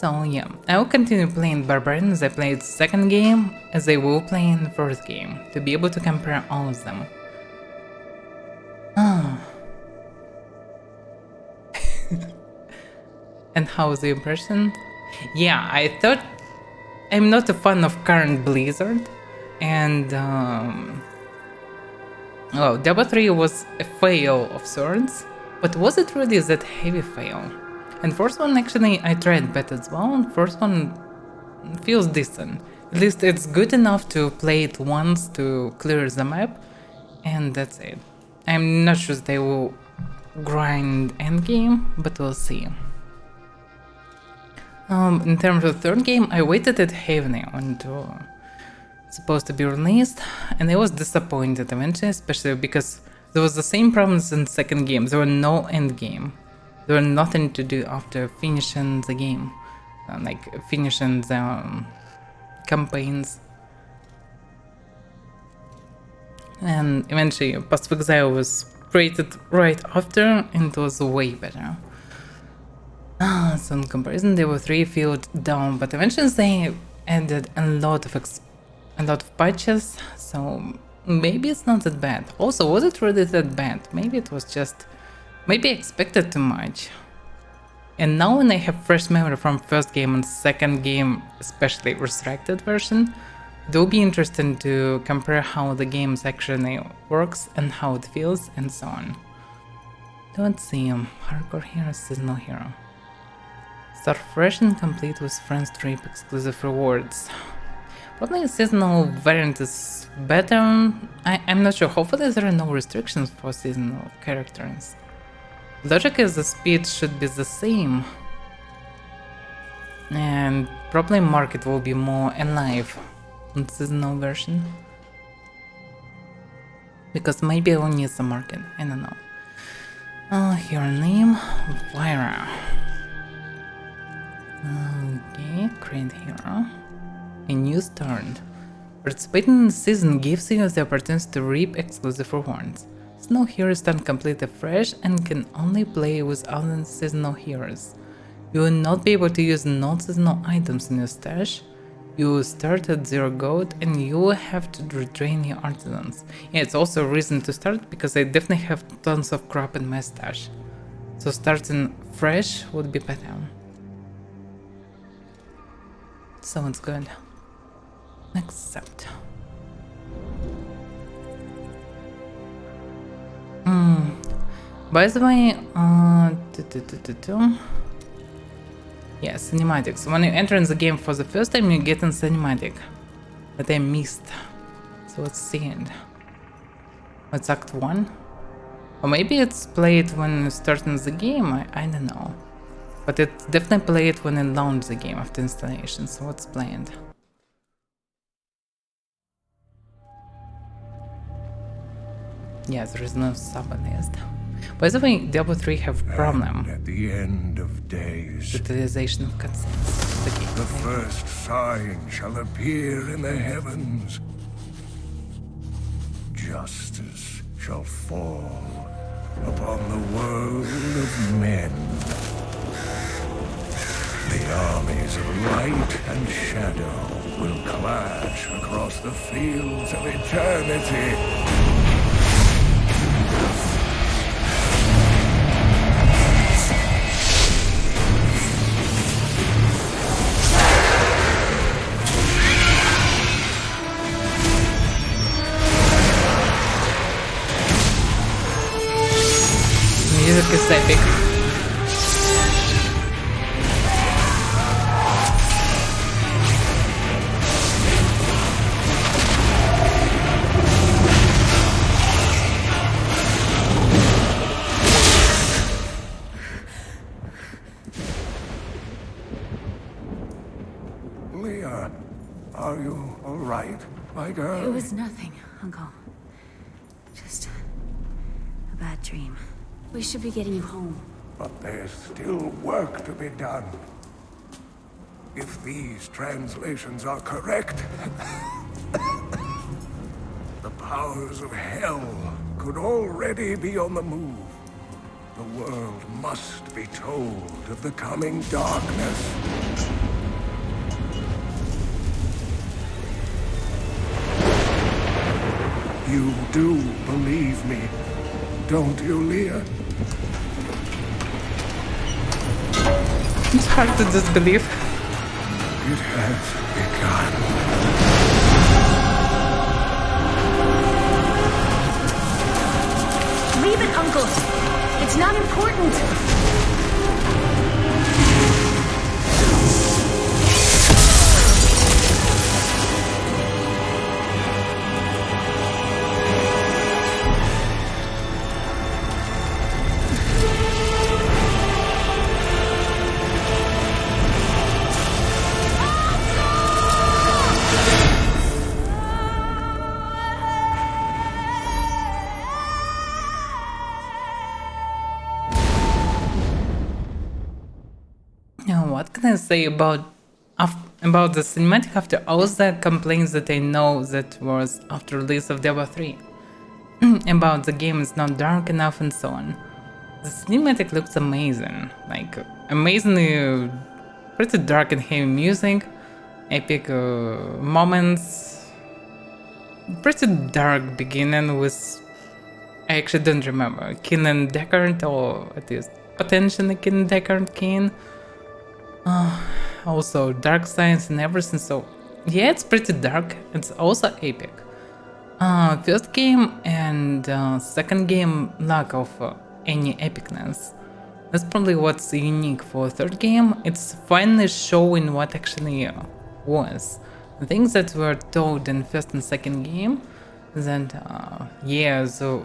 So yeah, I will continue playing Barbarian as I played second game, as I will play in the first game, to be able to compare all of them. And how was the impression? Yeah, I thought I'm not a fan of current Blizzard, and well, Diablo 3 was a fail of sorts, but was it really that heavy fail? And first one actually I tried beta as well, and first one feels decent. At least it's good enough to play it once to clear the map, and that's it. I'm not sure they will grind endgame, but we'll see. In terms of third game, I waited it heavily when it was supposed to be released, and I was disappointed eventually, especially because there was the same problems in second game. There were no end game. There was nothing to do after finishing the game, like finishing the campaigns. And eventually, Path of Exile was created right after, and it was way better. So in comparison, there were 3 field down, but eventually they added a lot of patches, so maybe it's not that bad. Also, was it really that bad? Maybe it was just, maybe I expected too much. And now when I have fresh memory from first game and second game, especially restricted version, it will be interesting to compare how the games actually works and how it feels and so on. Let's see, hardcore hero, seasonal hero. Start fresh and complete with friends trip exclusive rewards. Probably a seasonal variant is better. I'm not sure, hopefully there are no restrictions for seasonal characters. Logic is the speed should be the same. And probably market will be more alive in seasonal version. Because maybe I will need some market, I don't know. Hero name, Avaira. Okay, create hero. A new start. Participating in the season gives you the opportunity to reap exclusive rewards. Seasonal heroes start completely fresh and can only play with other seasonal heroes. You will not be able to use non-seasonal items in your stash. You will start at 0 gold and you will have to retrain your artisans. Yeah, it's also a reason to start because I definitely have tons of crap in my stash. So starting fresh would be better. So it's good. Accept. By the way, yeah, cinematics. When you enter in the game for the first time, you get in cinematic that I missed. So let's see it. It's Act 1? Or maybe it's played when you start in the game, I don't know. But it's definitely played when you launch the game after installation, so let's play it. Yeah, there is no sub-list. By the way, Diablo 3 have problem. At the end of days, Utilization of cutscenes. the first sign shall appear in the heavens. Justice shall fall upon the world of men. The armies of light and shadow will clash across the fields of eternity. Music is epic. Leah, are you all right, my girl? It was nothing, Uncle. Just a bad dream. We should be getting you home. But there's still work to be done. If these translations are correct, the powers of hell could already be on the move. The world must be told of the coming darkness. You do believe me, don't you, Leah? It's hard to disbelieve. It has begun. Leave it, Uncle. It's not important. Now, what can I say about the cinematic after all the complaints that I know that was after release of Diablo 3? About the game is not dark enough and so on. The cinematic looks amazing, like amazingly pretty dark and heavy music, epic moments, pretty dark beginning with, I actually don't remember, Kin and Deckard, or at least potentially Kin and Deckard Kin. Also dark science and everything, so yeah, it's pretty dark. It's also epic. First game and second game lack of any epicness. That's probably what's unique for third game. It's finally showing what actually was. The things that were told in first and second game, that yeah, so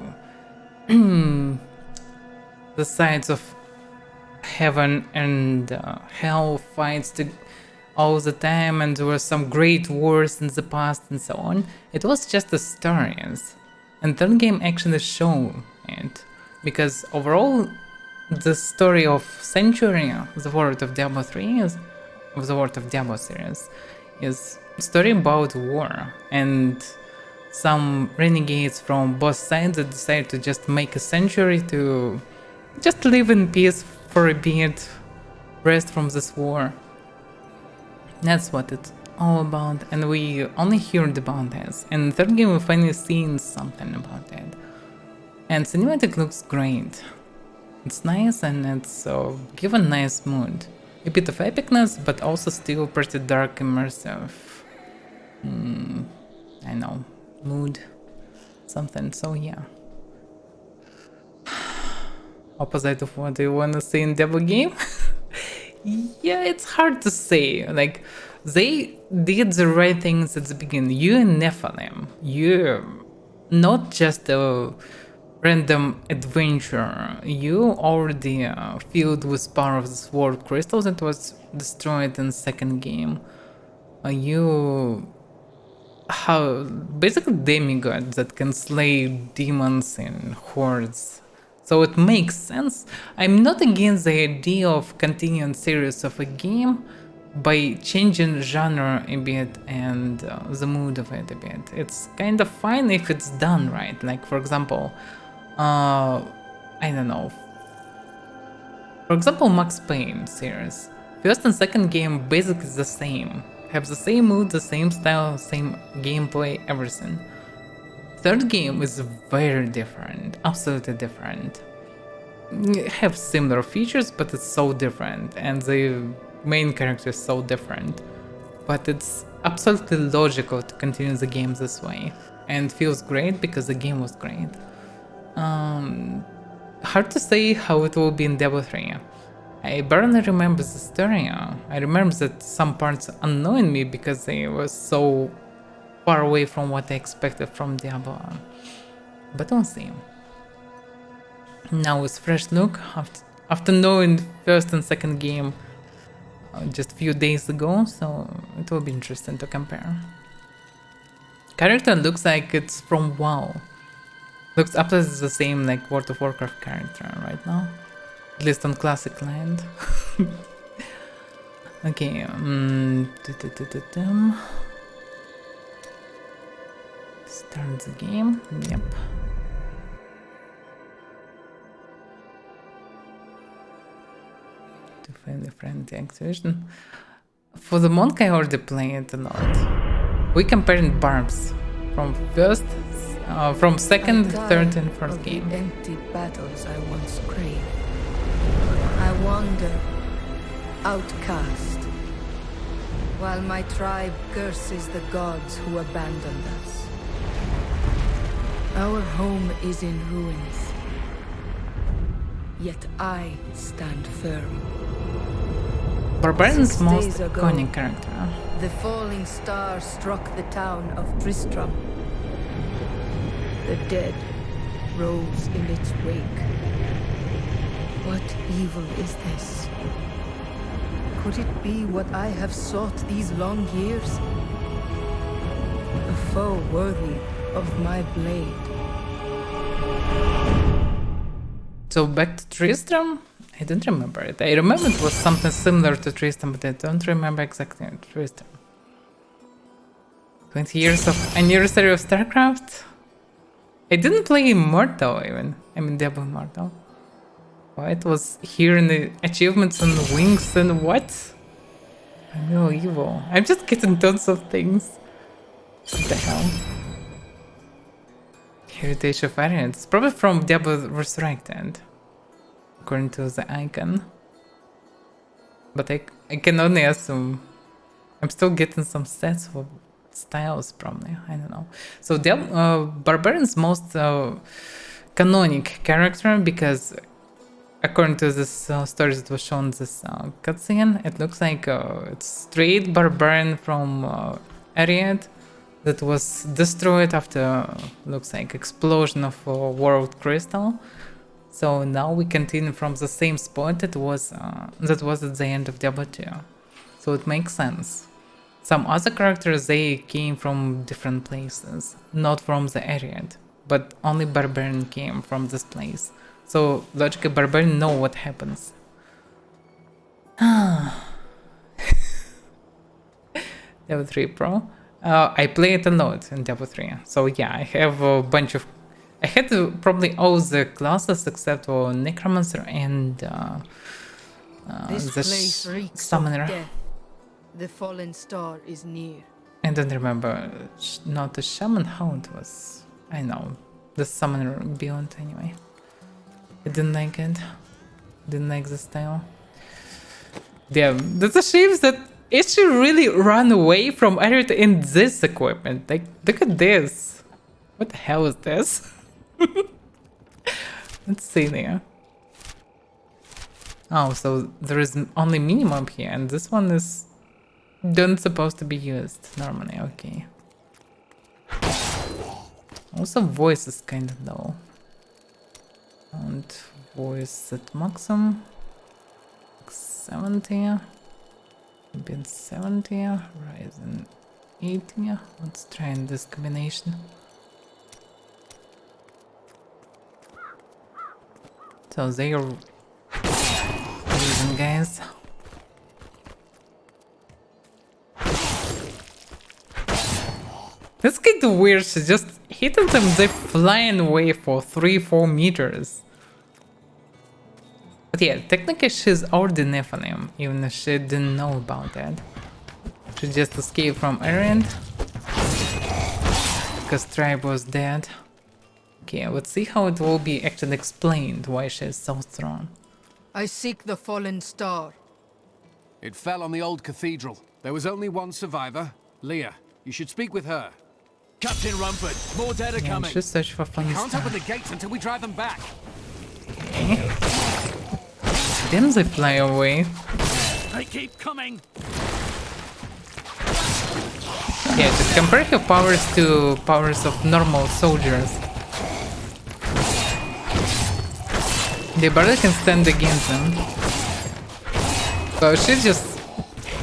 the sides of heaven and hell fights all the time, and there were some great wars in the past and so on. It was just the stories, and third game actually showed it, because overall the story of Century, the World of Diablo 3 is, of the World of Diablo series, is a story about war and some renegades from both sides that decided to just make a century to just live in peace for a bit, rest from this war. That's what it's all about, and we only heard about this. In the third game we finally seen something about it. And cinematic looks great. It's nice and it's give a nice mood. A bit of epicness, but also still pretty dark, immersive. I know, mood, something, so yeah. Opposite of what you wanna see in Diablo game? Yeah, it's hard to say. Like, they did the right things at the beginning. You're a Nephilim. You're not just a random adventure. You already filled with power of the sword crystal that was destroyed in the second game. You have basically demigod that can slay demons in hordes. So it makes sense. I'm not against the idea of continuing series of a game by changing genre a bit and the mood of it a bit. It's kind of fine if it's done right. Like, for example, I don't know. For example, Max Payne series. First and second game basically the same. Have the same mood, the same style, same gameplay, everything. Third game is very different, absolutely different. Have similar features, but it's so different, and the main character is so different. But it's absolutely logical to continue the game this way, and feels great because the game was great. Hard to say how it will be in Diablo 3. I barely remember the story. I remember that some parts annoyed me because they were so far away from what I expected from Diablo. But we'll see. Now with fresh look, after knowing first and second game just a few days ago, so it will be interesting to compare. Character looks like it's from WoW. Looks absolutely the same like World of Warcraft character right now. At least on Classic Land. Okay, start the game, yep. To find a friendly activation. For the monk I already played a lot. We compared barbs from first from second, I die third, and fourth of the game. empty battles I once craved. I wander, outcast, while my tribe curses the gods who abandoned us. Our home is in ruins, yet I stand firm. Barbarian's 6 most days ago, iconic character. The falling star struck the town of Tristram. The dead rose in its wake. What evil is this? Could it be what I have sought these long years? A foe worthy of my blade. So back to Tristram? I don't remember it. I remember it was something similar to Tristram, but I don't remember exactly Tristram. 20 years of anniversary of StarCraft? I didn't play Immortal even. I mean Diablo Immortal. Why it was here in the achievements and wings and what? No evil. I'm just getting tons of things. What the hell? Heritage of Avaira. It's probably from Diablo Resurrected, according to the icon. But I can only assume. I'm still getting some sets of styles probably. I don't know. So Barbarian's most canonic character, because according to this story that was shown this cutscene, it looks like it's straight Barbarian from Ariad that was destroyed after, looks like, explosion of World Crystal. So now we continue from the same spot that was at the end of Diablo 2. So it makes sense. Some other characters, they came from different places, not from the Ariad, but only Barbarian came from this place. So logically Barbarian know what happens. Diablo 3 Pro. I play it a lot in Diablo 3. So yeah, I have a bunch of... I had probably all the classes except for Necromancer and This the place reeks Summoner. of death. The fallen star is near. I don't remember, not the Shaman, how it was. I know, the Summoner Beyond anyway. I didn't like it. Didn't like the style. Damn, that's a shame that it should really run away from Ariad in this equipment. Like, look at this. What the hell is this? Let's see there. Oh, so there is only minimum here, and this one is don't supposed to be used normally. Okay. Also, voice is kind of low. And voice at maximum 70. Been 70. Ryzen 80. Let's try in this combination. So they are losing, guys. That's kind of weird. She just hitting them, they're flying away for 3-4 meters. But yeah, technically she's already Nephilim, even if she didn't know about that. She just escaped from Ariad because Tribe was dead. Okay, let's see how it will be actually explained why she is so strong. I seek the fallen star. It fell on the old cathedral. There was only one survivor, Leah. You should speak with her. Captain Rumford, more dead are Yeah, coming. just search for fun Can't stuff. open the gates until we drive them back. Okay. Then they fly away. They keep coming. Yeah, just compare her powers to powers of normal soldiers. They barely can stand against them. So she's just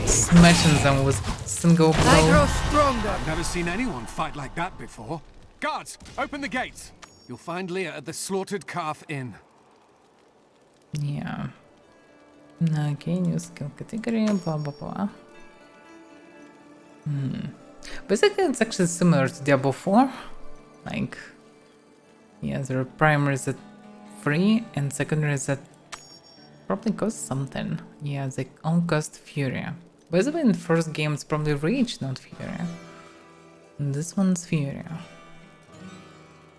smashing them with single I grow blow. stronger. I've never seen anyone fight like that before. Guards, open the gates. You'll find Leah at the Slaughtered Calf Inn. Yeah. Okay, new skill category, blah blah blah. Basically, it's actually similar to Diablo 4. Like, yeah, there are primaries that free and secondaries that probably cost something. Yeah, they all cost Fury. By the way, in the first game, it's probably Rage, not Fury. And this one's Fury.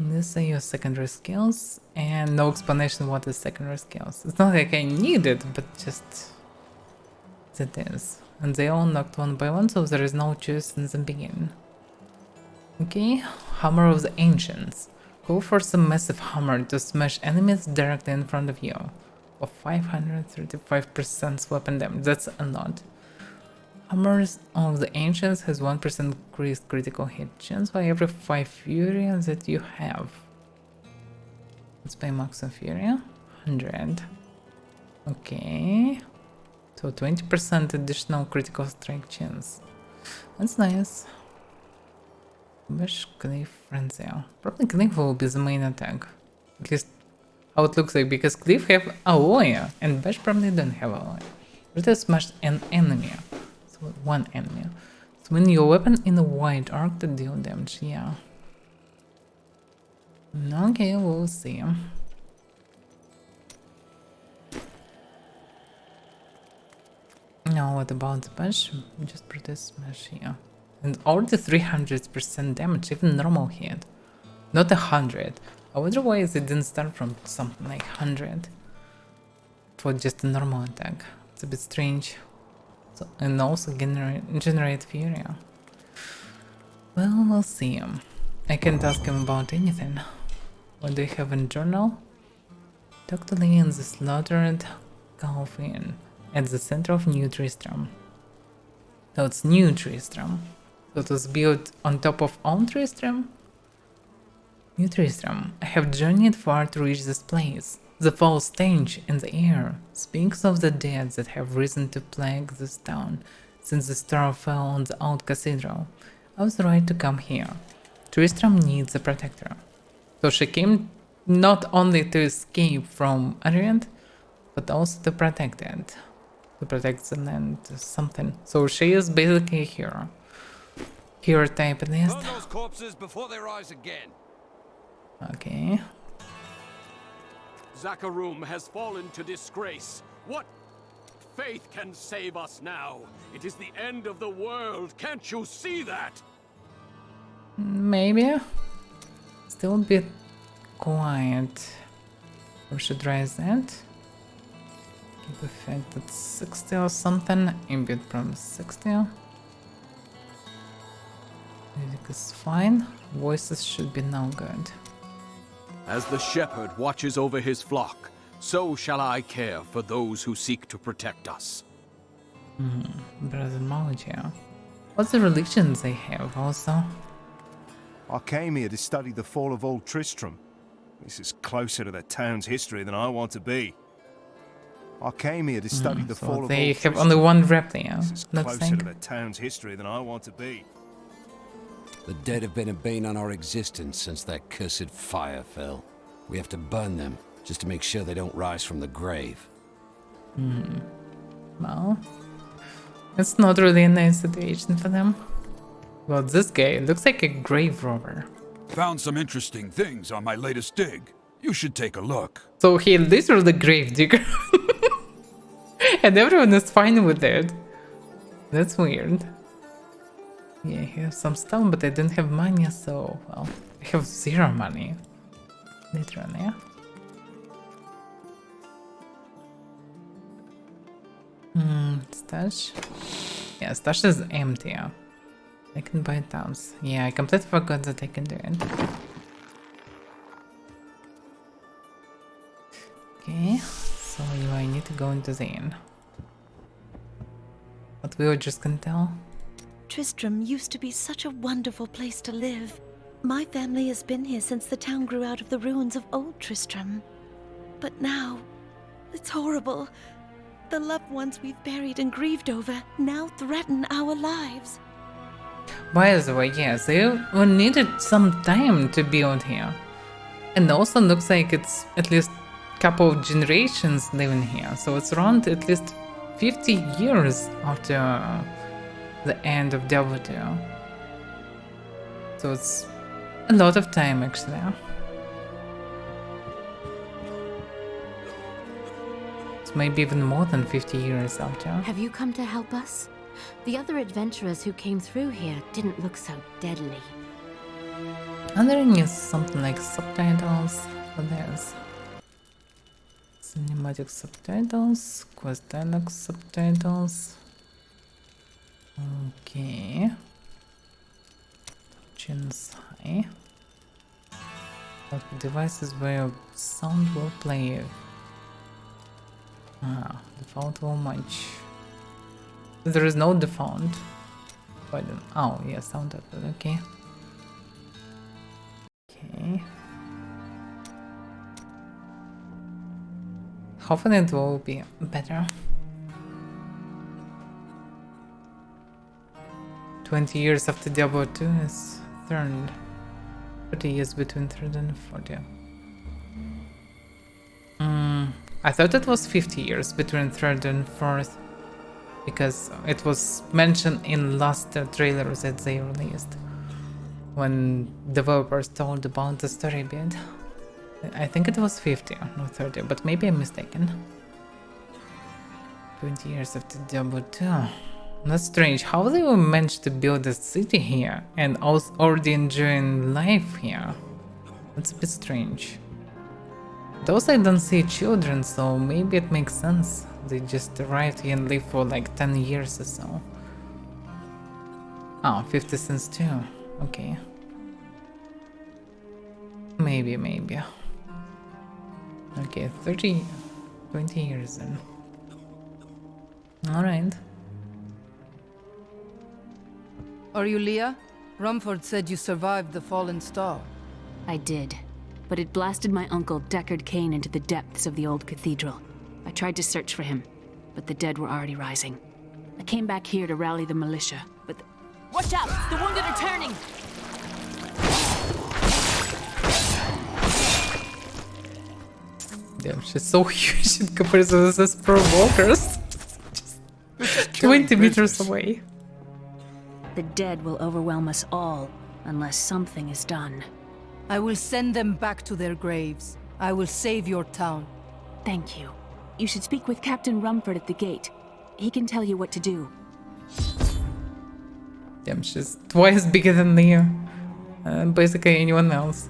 These are your secondary skills, and no explanation what is secondary skills. It's not like I need it, but just it is. And they all knocked one by one, so there is no choice in the beginning. Okay, Hammer of the Ancients. Go for some massive hammer to smash enemies directly in front of you. For 535% weapon damage, that's a lot. Hammers of the Ancients has 1% increased critical hit chance by every 5 fury that you have. Let's pay max of fury. 100. Okay. So 20% additional critical strike chance. That's nice. Bash, Cleave, Frenzy. Probably Cleave will be the main attack. At least how it looks like, because Cleave have Alloy and Bash probably don't have Alloy. Let smash an enemy. One enemy. Swing your weapon in a wide arc to deal damage, yeah. Okay, we'll see. Now what about the bash? Just protest smash here. And already 300% damage, even normal hit. Not 100. I wonder why it didn't start from something like 100. For just a normal attack. It's a bit strange. So, and also generate fury. Well, we'll see. I can't ask him about anything. What do you have in journal? Talk to Lee in the slaughtered Gulf Inn at the center of New Tristram. So it's New Tristram. So it was built on top of Old Tristram? New Tristram, I have journeyed far to reach this place. The foul stench in the air speaks of the dead that have risen to plague this town since the star fell on the old cathedral. I was right to come here. Tristram needs a protector. So she came not only to escape from Orient, but also to protect it. To protect the land, something. So she is basically a hero. Hero type at least. Burn those corpses before they rise again. Okay. Zakharum has fallen to disgrace. What faith can save us now? It is the end of the world. Can't you see that? Maybe. Still a bit quiet. We should raise that. Keep effect at 60 or something. Imbue from 60. Music is fine. Voices should be now good. As the shepherd watches over his flock, so shall I care for those who seek to protect us. Brother Mauja. What's the religions they have also? I came here to study the fall of old Tristram. This is closer to the town's history than I want to be. I came here to study the fall of They old have Tristram. only one replica. This is That's closer to like the town's history than I want to be. The dead have been a bane on our existence since that cursed fire fell. We have to burn them, just to make sure they don't rise from the grave. well. It's not really a nice situation for them. Well, this guy looks like a grave robber. Found some interesting things on my latest dig. You should take a look. So he literally grave digger. And everyone is fine with it. That's weird. Yeah, I have some stuff, but I don't have money, so, well, I have 0 money. Literally. Stash? Yeah, stash is empty. I can buy towns. Yeah, I completely forgot that I can do it. Okay, so I need to go into the inn. But we were just gonna tell. Tristram used to be such a wonderful place to live. My family has been here since the town grew out of the ruins of old Tristram. But now, it's horrible. The loved ones we've buried and grieved over now threaten our lives. By the way, yes, they needed some time to build here. And also looks like it's at least a couple of generations living here. So it's around at least 50 years after the end of Diablo 2. So it's a lot of time actually. It's maybe even more than 50 years after. Have you come to help us? The other adventurers who came through here didn't look so deadly. Wondering is something like subtitles. What else? Cinematic subtitles, quest dialogue subtitles. Okay. Options high. What devices where sound will play? Default will match. There is no default. Oh, yeah, sound output, okay. Okay. Hopefully it will be better. 20 years after Diablo 2 is third. 30 years between third and 40. I thought it was 50 years between third and fourth, because it was mentioned in last trailers that they released when developers told about the story bit. I think it was 50, not 30, but maybe I'm mistaken. 20 years after Diablo 2. That's strange. How they will manage to build a city here and also already enjoying life here? That's a bit strange. Those I don't see children, so maybe it makes sense. They just arrived here and lived for like 10 years or so. Oh, 50 cents too. Okay. Maybe. Okay, 20 years then. Alright. Are you Leah? Rumford said you survived the fallen star. I did, but it blasted my uncle Deckard Cain into the depths of the old cathedral. I tried to search for him, but the dead were already rising. I came back here to rally the militia, but watch out! The wounded are turning! Damn, she's so huge in comparison to those pro walkers. Just 20 meters away. The dead will overwhelm us all, unless something is done. I will send them back to their graves. I will save your town. Thank you. You should speak with Captain Rumford at the gate. He can tell you what to do. Damn, she's twice bigger than Leah. Basically anyone else.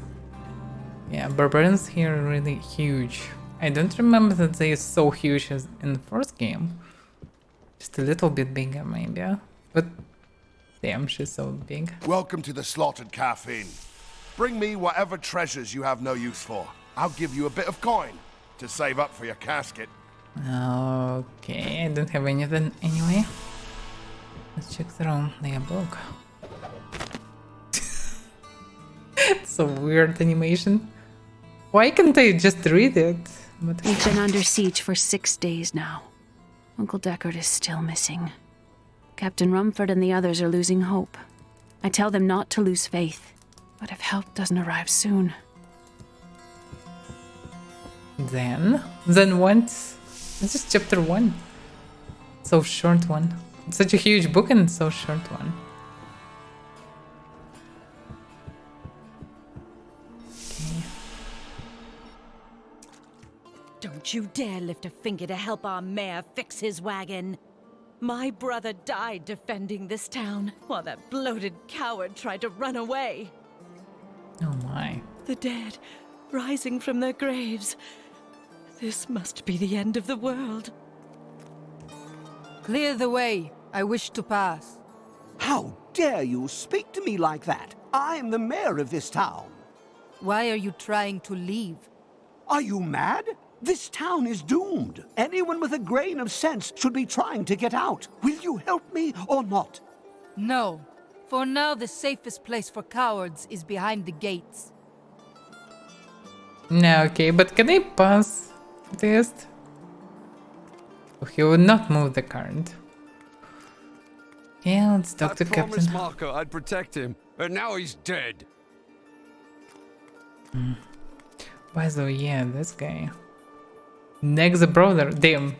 Yeah, barbarians here are really huge. I don't remember that they are so huge as in the first game. Just a little bit bigger maybe. But damn, she's so big. Welcome to the Slaughtered Calf Inn. Bring me whatever treasures you have no use for. I'll give you a bit of coin to save up for your casket. Okay, I don't have anything anyway. Let's check the room. Their book. It's a weird animation. Why can't I just read it? But We've been under siege for 6 days now. Uncle Deckard is still missing. Captain Rumford and the others are losing hope. I tell them not to lose faith, but if help doesn't arrive soon... Then what? This is chapter 1. So short one. It's such a huge book and so short one. Okay. Don't you dare lift a finger to help our mayor fix his wagon. My brother died defending this town, while that bloated coward tried to run away. Oh my. The dead, rising from their graves. This must be the end of the world. Clear the way. I wish to pass. How dare you speak to me like that? I am the mayor of this town. Why are you trying to leave? Are you mad? This town is doomed. Anyone with a grain of sense should be trying to get out. Will you help me or not? No. For now, the safest place for cowards is behind the gates. No, okay, but can I pass this? Oh, he will not move the card. Yeah, let's talk to Captain. I promised Marco I'd protect him, and now he's dead. By the way, yeah, this guy. Next brother, damn.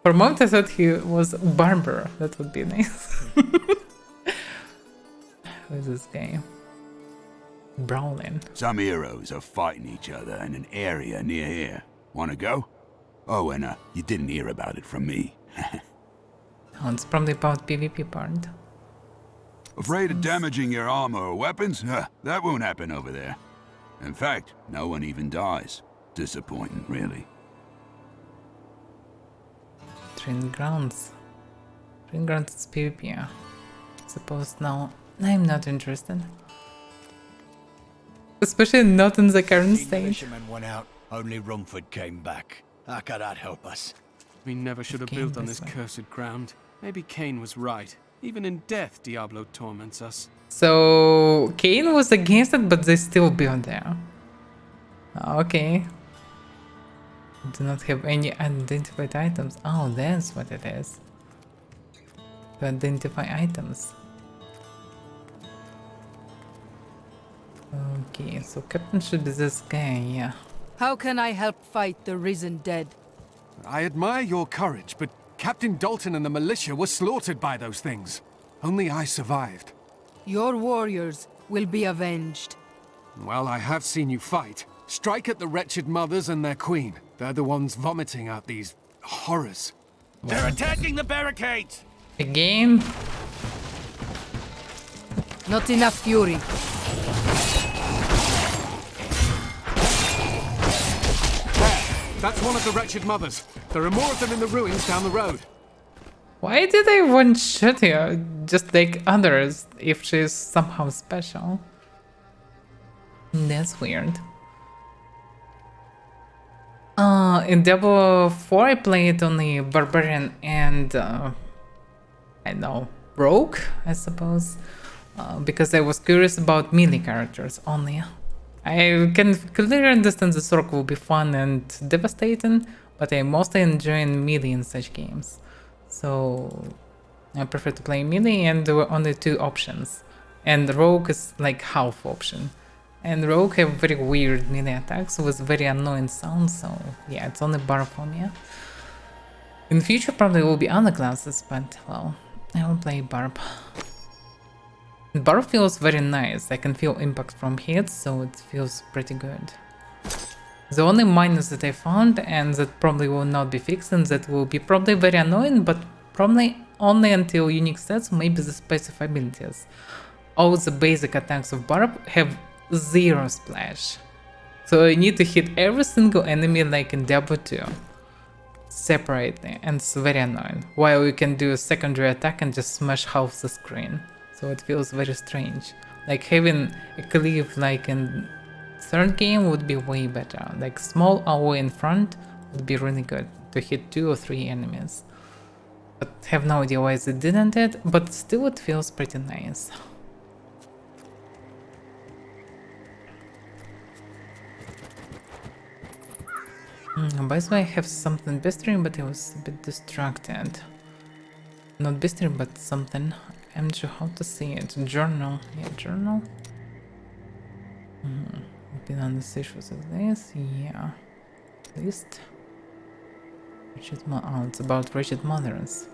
For a moment I thought he was barber. That would be nice. Who is this guy? Brawling. Some heroes are fighting each other in an area near here. Wanna go? Oh, and you didn't hear about it from me. Oh, it's probably about PvP part. Afraid of damaging your armor or weapons? Huh, that won't happen over there. In fact, no one even dies. Disappointing, really. Training grounds. Training grounds is PvP. Suppose now I'm not interested. Especially not in the current state. Militiamen went out, only Rumford came back. How could that help us? We never should have built on this cursed ground. Maybe Cain was right. Even in death, Diablo torments us. So Cain was against it, but they still built there. Okay. Do not have any identified items. Oh, that's what it is. To identify items. Okay, so Captain should be this guy, yeah. How can I help fight the risen dead? I admire your courage, but Captain Dalton and the militia were slaughtered by those things. Only I survived. Your warriors will be avenged. Well, I have seen you fight. Strike at the wretched mothers and their queen. They're the ones vomiting out these horrors. They're attacking the barricades! Again? Not enough fury. That's one of the wretched mothers. There are more of them in the ruins down the road. Why did I one-shot her just like others if she's somehow special? That's weird. In Diablo 4 I played only Barbarian and I don't know, Rogue, I suppose, because I was curious about melee characters only. I can clearly understand the Sork will be fun and devastating, but I mostly enjoy melee in such games. So I prefer to play melee, and there were only two options. And Rogue is like half option. And Rogue have very weird melee attacks with very annoying sounds, so yeah, it's only Bar for me. In future probably will be other classes, but well, I will play Barb. Barb feels very nice. I can feel impact from hits, so it feels pretty good. The only minus that I found, and that probably will not be fixed, and that will be probably very annoying, but probably only until unique sets, maybe the specific abilities. All the basic attacks of Barb have 0 splash. So you need to hit every single enemy like in Diablo 2. Separately, and it's very annoying. While you can do a secondary attack and just smash half the screen. So it feels very strange. Like having a cleave like in third game would be way better. Like small AoE in front would be really good to hit 2 or 3 enemies. But have no idea why they didn't it, but still it feels pretty nice. By the way, I have something bestiary, but I was a bit distracted. Not bestiary, but something. I'm not sure how to see it. Journal. Yeah, journal. Been on the stage for 6 days. Yeah. List. Oh, it's about wretched mothers.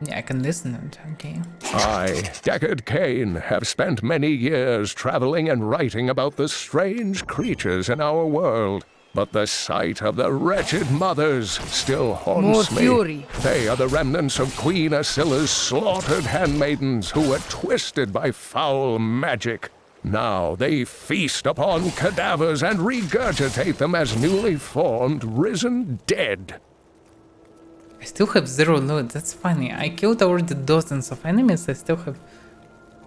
Yeah, I can listen to it. Okay. I, Deckard Cain, have spent many years traveling and writing about the strange creatures in our world. But the sight of the wretched mothers still haunts me. Fury. They are the remnants of Queen Asilla's slaughtered handmaidens who were twisted by foul magic. Now they feast upon cadavers and regurgitate them as newly formed, risen dead. I still have 0 loot, that's funny. I killed already dozens of enemies, I still have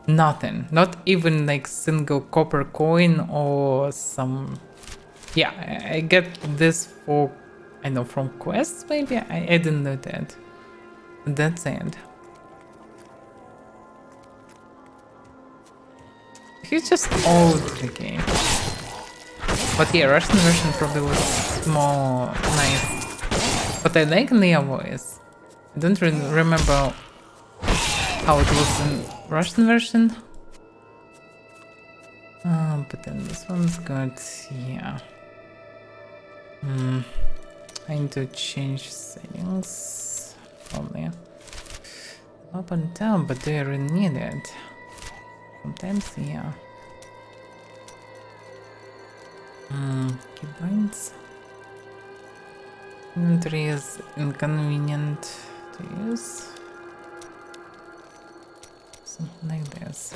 nothing. Not even like single copper coin or some... Yeah, I get this for, I know, from quests maybe? I didn't know that. That's it. He's just old the game. But yeah, Russian version probably was more nice. But I like Leah voice. I don't really remember how it was in Russian version. But then this one's good, yeah. I need to change settings, probably. Up and down, but do I really need it? Sometimes, yeah. Keybinds. Inventory is inconvenient to use. Something like this.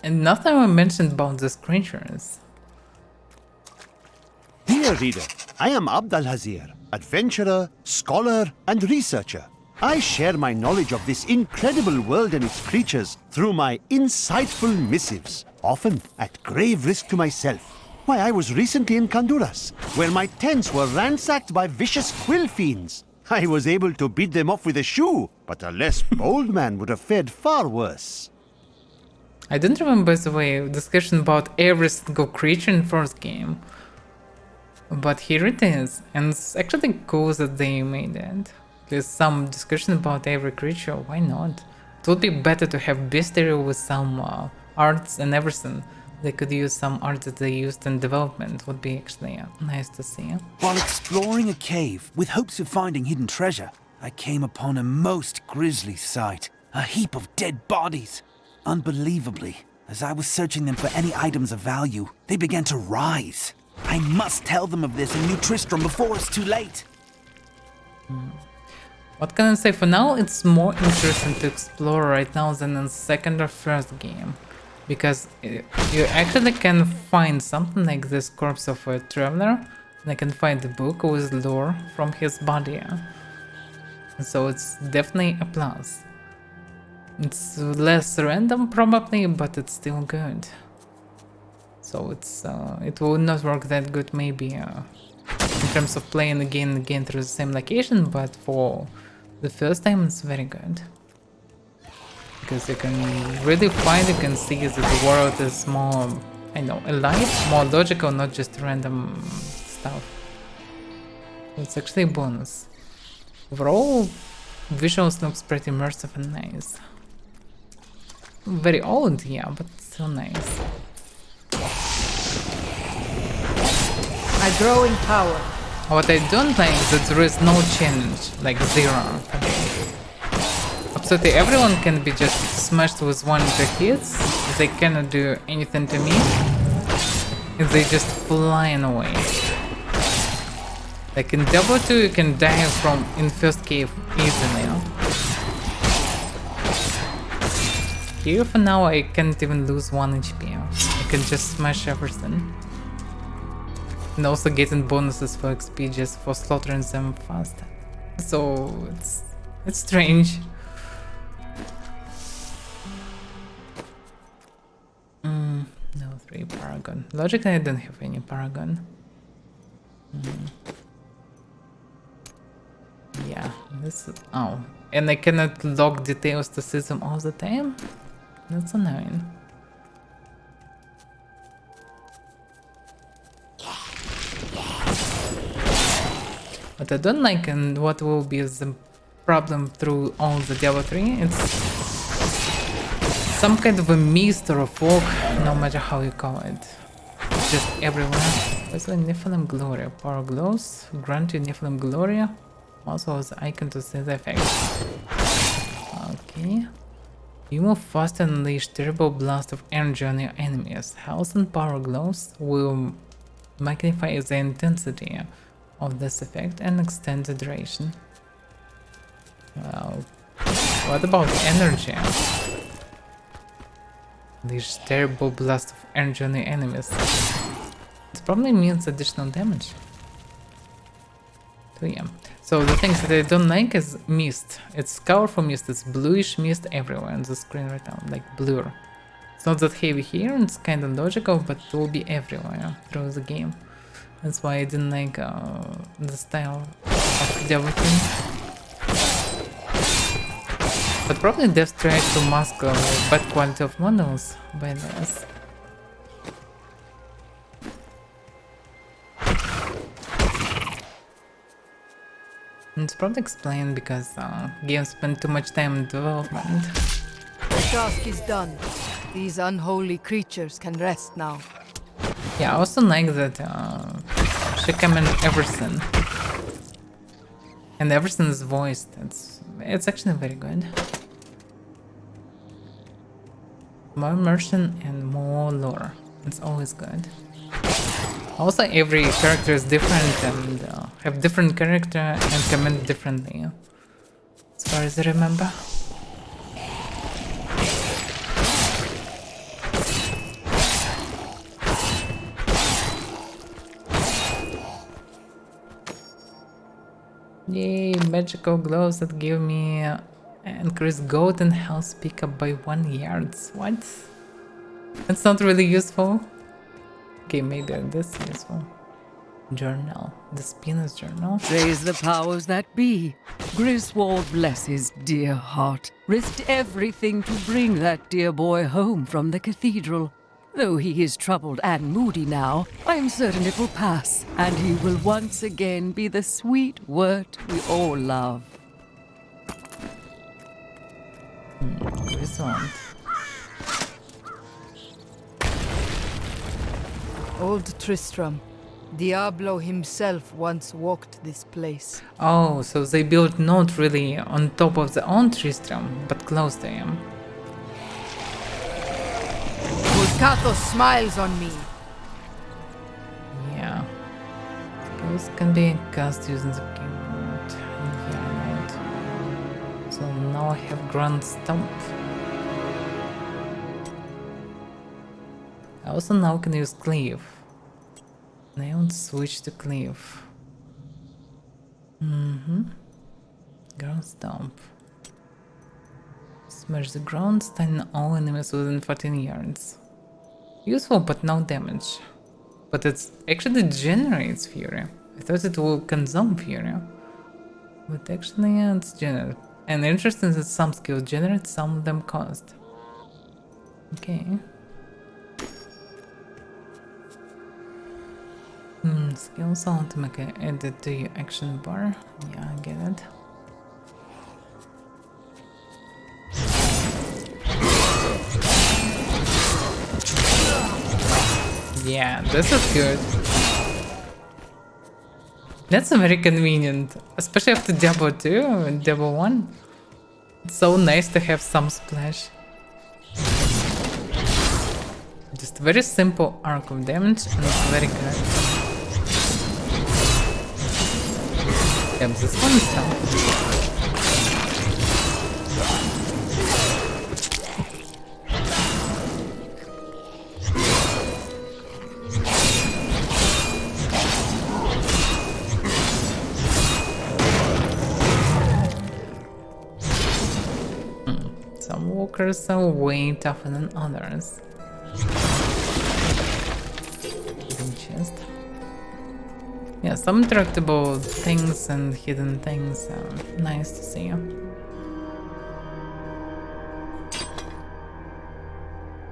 And nothing I mentioned about these creatures. Dear reader, I am Abdalhazir, adventurer, scholar, and researcher. I share my knowledge of this incredible world and its creatures through my insightful missives, often at grave risk to myself. Why, I was recently in Kanduras, where my tents were ransacked by vicious quill fiends. I was able to beat them off with a shoe, but a less bold man would have fared far worse. I don't remember, by the way, discussion about every single creature in first game. But here it is, and it's actually cool that they made it. There's some discussion about every creature, why not? It would be better to have bestiary with some arts and everything. They could use some art that they used in development, would be actually nice to see. While exploring a cave with hopes of finding hidden treasure, I came upon a most grisly sight. A heap of dead bodies. Unbelievably, as I was searching them for any items of value, they began to rise. I must tell them of this in New Tristram before it's too late. What can I say? For now, it's more interesting to explore right now than in second or first game. Because you actually can find something like this corpse of a traveler. And I can find a book with lore from his body. So it's definitely a plus. It's less random probably, but it's still good. So it's it will not work that good maybe in terms of playing again and again through the same location, but for the first time it's very good. Because you can really find, you can see that the world is more, I know, alive, more logical, not just random stuff. It's actually a bonus. Overall, visuals looks pretty immersive and nice. Very old, yeah, but still nice. I grow in power. What I don't like is that there is no change, like zero. Absolutely everyone can be just smashed with one of the hits. They cannot do anything to me. And they just flying away. Like in Diablo 2 you can die from in first cave easily. Here for now I can't even lose 1 HP. I can just smash everything. And also getting bonuses for XP just for slaughtering them fast. So it's strange. No 3 Paragon. Logically I don't have any Paragon. Yeah, this is, oh. And I cannot log details to see them all the time? That's annoying. What I don't like and what will be the problem through all the Diablo 3, it's some kind of a mist or a fog, no matter how you call it. It's just everywhere. What's the Nephilim Gloria? Power glows, grant you Nephilim Gloria. Also the icon to see the effect. Okay. You move fast and unleash terrible blast of energy on your enemies. Health and power glows will magnify the intensity of this effect and extend the duration. Well, what about energy? This terrible blast of energy on the enemies. It probably means additional damage. So yeah. So the things that I don't like is mist. It's colorful mist, it's bluish mist everywhere on the screen right now, like blur. It's not that heavy here, it's kind of logical, but it will be everywhere through the game. That's why I didn't like the style of the everything. But probably they've tried to mask bad quality of models by this. It's probably explained because games spend too much time in development. The task is done. These unholy creatures can rest now. Yeah, I also like that she commented everything. And everything is voiced. It's actually very good. More immersion and more lore. It's always good. Also, every character is different and have different character and comment differently, as far as I remember. Yay, magical gloves that give me increased gold and health pickup by 1 yard. What? That's not really useful. Okay, maybe this is useful. Journal. The Spinner's journal. Praise the powers that be. Griswold, bless his dear heart, risked everything to bring that dear boy home from the cathedral. Though he is troubled and moody now, I am certain it will pass, and he will once again be the sweet wort we all love. Griswold. Old Tristram. Diablo himself once walked this place. Oh, so they built not really on top of the own Tristram, but close to him. Vulcato smiles on me. Yeah. Those can be cast using the keyboard. Yeah, I know it. So now I have Grand Stomp. I also now can use Cleave. And I want to switch to Cleave. Ground Stomp. Smash the ground, stun all enemies within 14 yards. Useful, but no damage. But it actually generates Fury. I thought it will consume Fury. But actually, yeah, it's generated. And interesting that some skills generate, some of them cost. Okay. Skills automatically added to your action bar. Yeah, I get it. Yeah, this is good. That's very convenient, especially after Diablo 2 and Diablo 1. It's so nice to have some splash. Just very simple arc of damage and it's very good. Yeah, this one is tough. Some walkers are way tougher than others. Hidden chest. Yeah, some interactable things and hidden things are nice to see.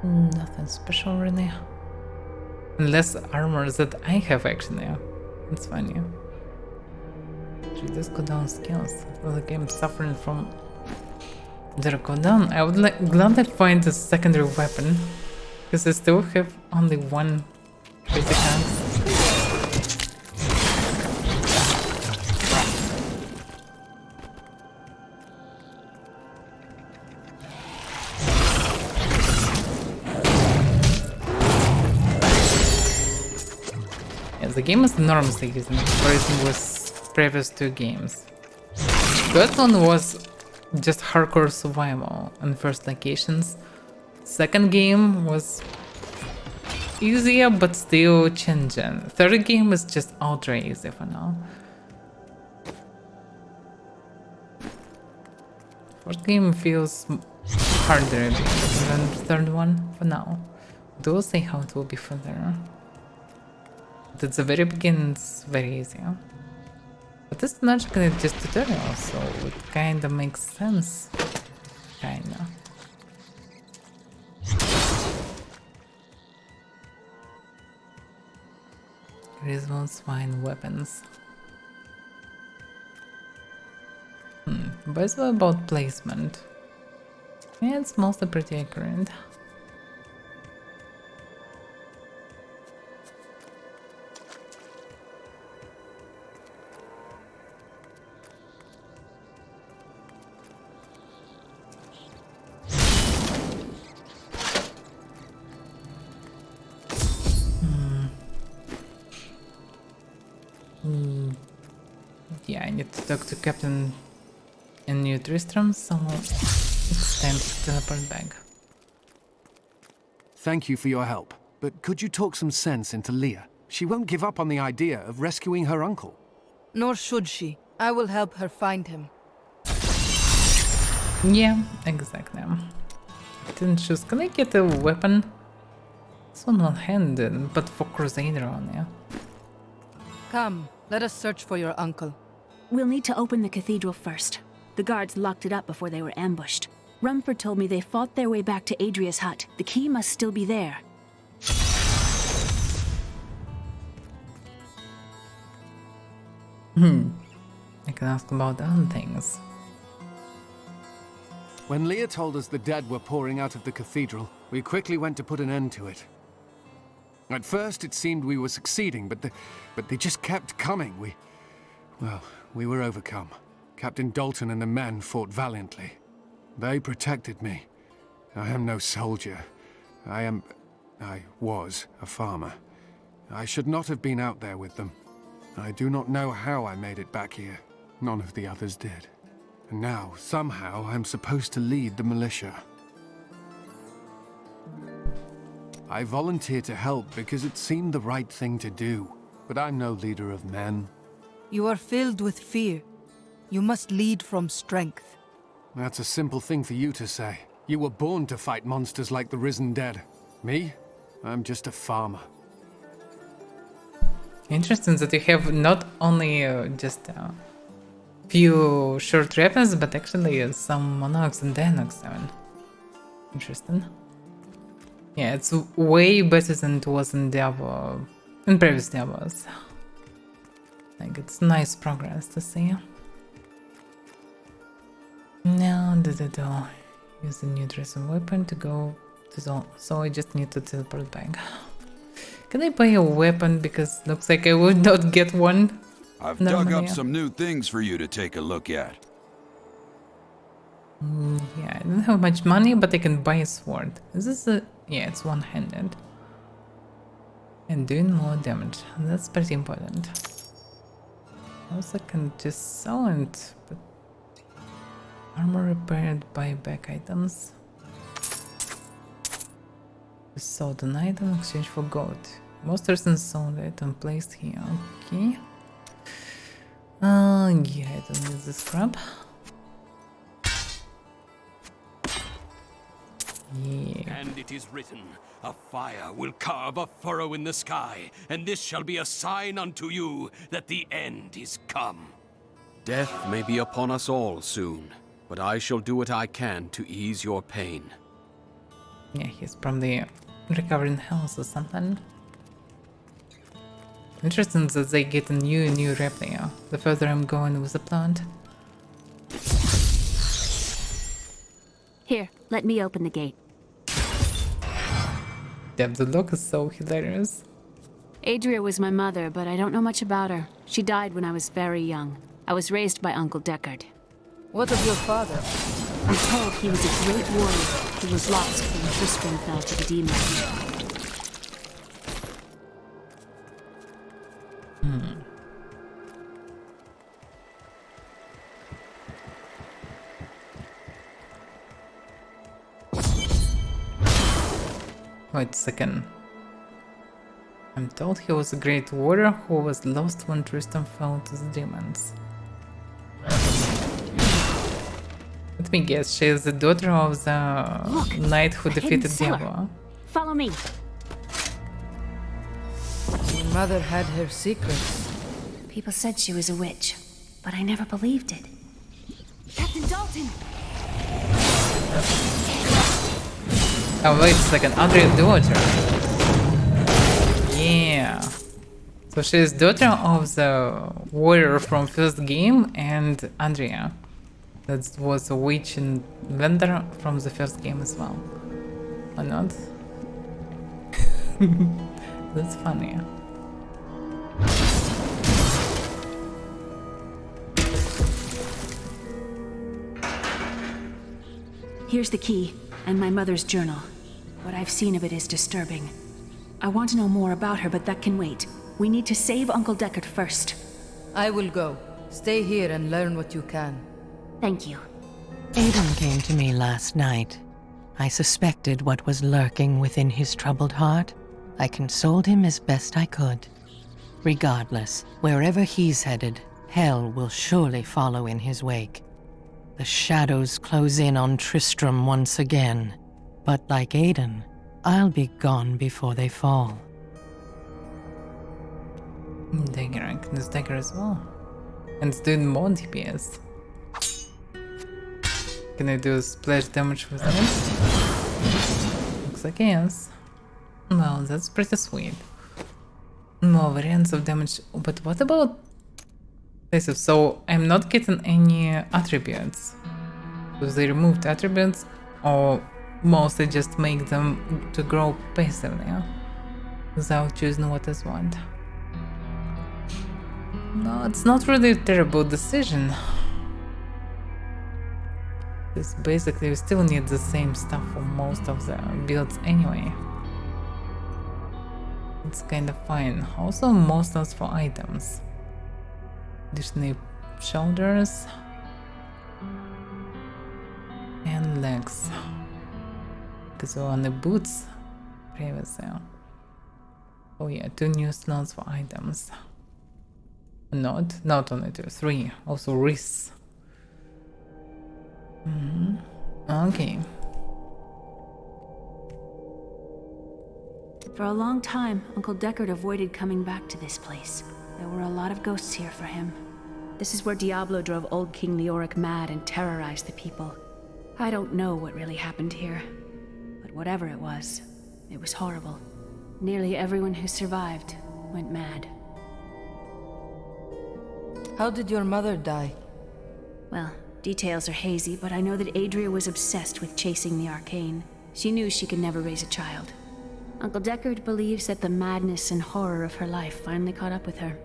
Nothing special really. Less armor that I have actually. It's funny. Reduce cooldown skills. The game suffering from their cooldown. I would gladly find a secondary weapon, because I still have only one basic axe. The game is enormously easy in comparison with previous two games. First one was just hardcore survival on first locations. Second game was easier but still challenging. Third game is just ultra easy for now. Fourth game feels harder than the third one for now. We'll see how it will be further. At the very beginning, it's very easy. But it's not just tutorial, so it kinda makes sense. Kinda. Griswold's fine weapons. But it's about placement. Yeah, it's mostly pretty accurate. yeah, I need to talk to Captain in New Tristram, so it's time to teleport back. Thank you for your help, but could you talk some sense into Leah? She won't give up on the idea of rescuing her uncle. Nor should she. I will help her find him. Yeah, exactly. Didn't choose. Can I get a weapon? This one one-handed, but for Crusader on, yeah. Come, let us search for your uncle. We'll need to open the cathedral first. The guards locked it up before they were ambushed. Rumford told me they fought their way back to Adria's hut. The key must still be there. I can ask about other things. When Leah told us the dead were pouring out of the cathedral, we quickly went to put an end to it. At first, it seemed we were succeeding, but they just kept coming. We were overcome. Captain Dalton and the men fought valiantly. They protected me. I am no soldier. I was a farmer. I should not have been out there with them. I do not know how I made it back here. None of the others did. And now, somehow, I'm supposed to lead the militia. I volunteered to help because it seemed the right thing to do, but I'm no leader of men. You are filled with fear. You must lead from strength. That's a simple thing for you to say. You were born to fight monsters like the risen dead. Me? I'm just a farmer. Interesting that you have not only just a few short weapons, but actually some monox and dinox even. Interesting. Yeah, it's way better than it was in Diablo, in previous Diablos. Like, it's nice progress to see. Now, use the new dressing weapon to go to the... So I just need to teleport back. Can I buy a weapon? Because looks like I would not get one. I've dug up some new things for you to take a look at. Yeah, I don't have much money, but I can buy a sword. Is this a... Yeah, it's one-handed. And doing more damage. That's pretty important. Also, I can just sell it, but... Armor repaired, buy back items. Sold an item, exchange for gold. Monsters and sold item placed here. Okay. Yeah, I don't need this crap. Yeah. And it is written, a fire will carve a furrow in the sky, and this shall be a sign unto you that the end is come. Death may be upon us all soon, but I shall do what I can to ease your pain. Yeah, he's probably recovering health or something. Interesting that they get a new replay the further I'm going with the plant. Here, let me open the gate. Damn, the look is so hilarious. Adria was my mother, but I don't know much about her. She died when I was very young. I was raised by Uncle Deckard. What of your father? I'm told he was a great warrior who was lost when Tristram fell to the demons. Wait a second. I'm told he was a great warrior who was lost when Tristram fell to the demons. Let me guess, she is the daughter of the knight who defeated Diablo. Follow me. Your mother had her secrets. People said she was a witch, but I never believed it. Captain Dalton! Oh wait a second, Andrea's daughter. Yeah. So she's daughter of the warrior from first game and Andrea. That was a witch and vendor from the first game as well. Or not? That's funny. Here's the key, and my mother's journal. What I've seen of it is disturbing. I want to know more about her, but that can wait. We need to save Uncle Deckard first. I will go. Stay here and learn what you can. Thank you. Aiden came to me last night. I suspected what was lurking within his troubled heart. I consoled him as best I could. Regardless, wherever he's headed, hell will surely follow in his wake. The shadows close in on Tristram once again, but like Aiden, I'll be gone before they fall. Dagger, I can use dagger as well. And it's doing more DPS. Can I do splash damage with this? Looks like yes. Well, that's pretty sweet. More variants of damage, but what about passive? So I'm not getting any attributes. So they removed attributes, or mostly just make them to grow passively, without choosing what is what. No, it's not really a terrible decision. Because basically you still need the same stuff for most of the builds anyway. It's kind of fine. Also more slots for items. Additionally, shoulders and legs. Because we're on the boots previously. Oh yeah, 2 new slots for items. Not only 2, 3. Also wrists. Okay. For a long time, Uncle Deckard avoided coming back to this place. There were a lot of ghosts here for him. This is where Diablo drove old King Leoric mad and terrorized the people. I don't know what really happened here, but whatever it was horrible. Nearly everyone who survived went mad. How did your mother die? Well, details are hazy, but I know that Adria was obsessed with chasing the arcane. She knew she could never raise a child. Uncle Deckard believes that the madness and horror of her life finally caught up with her.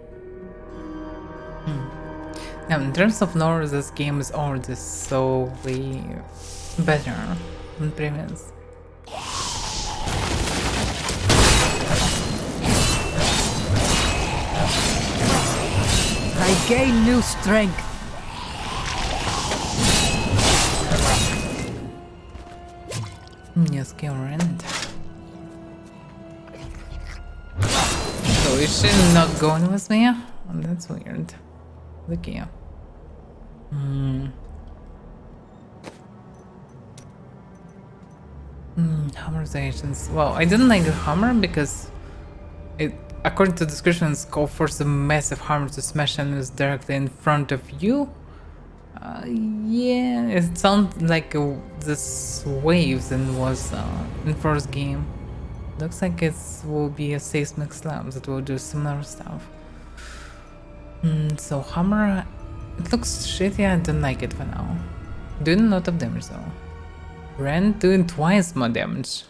Now, in terms of lore, this game is already so way better than previous. I gain new strength. New skill rent. So is she not going with me? Oh, that's weird. Look here. Hammerizations. Well, I didn't like the hammer because it, according to the description, it's called for the massive hammer to smash enemies directly in front of you. Yeah, it sounds like this waves and was in first game. Looks like it will be a seismic slab that will do similar stuff. So hammer, it looks shitty. I don't like it for now. Doing a lot of damage though. Rend doing twice more damage.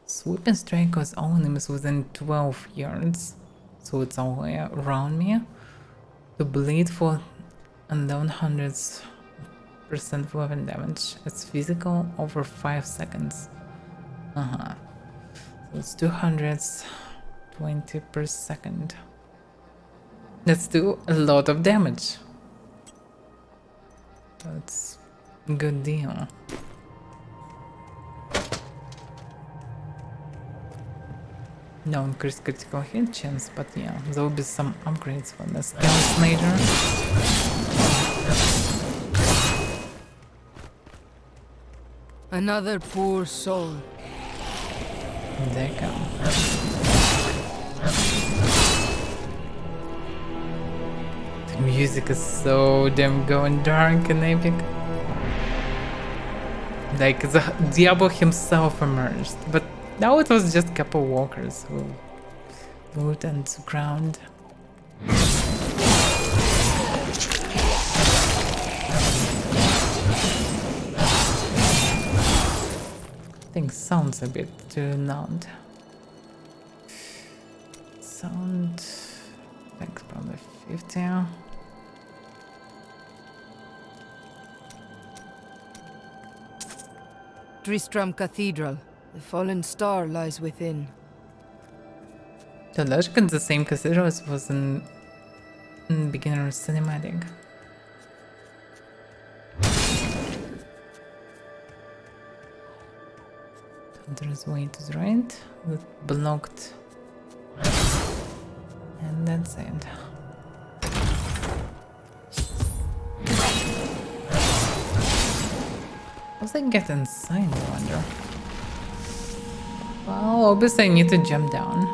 Sweeping strike was all enemies within 12 yards, so it's all the way around me. To bleed for 1100% weapon damage. It's physical over 5 seconds. So it's 220 per second. That's still a lot of damage. That's a good deal. No increased critical hit chance, but yeah, there will be some upgrades for this later. Another poor soul. There you go. The music is so damn going dark and epic. Like the Diablo himself emerged, but now it was just a couple walkers who moved onto the ground. I think sounds a bit too loud. Sound, I think probably 50. Tristram Cathedral. The fallen star lies within. The logic is the same cathedral as was in beginner's cinematic. There is way to the right that blocked. And that's it. How's I get inside, I wonder? Well, obviously I need to jump down.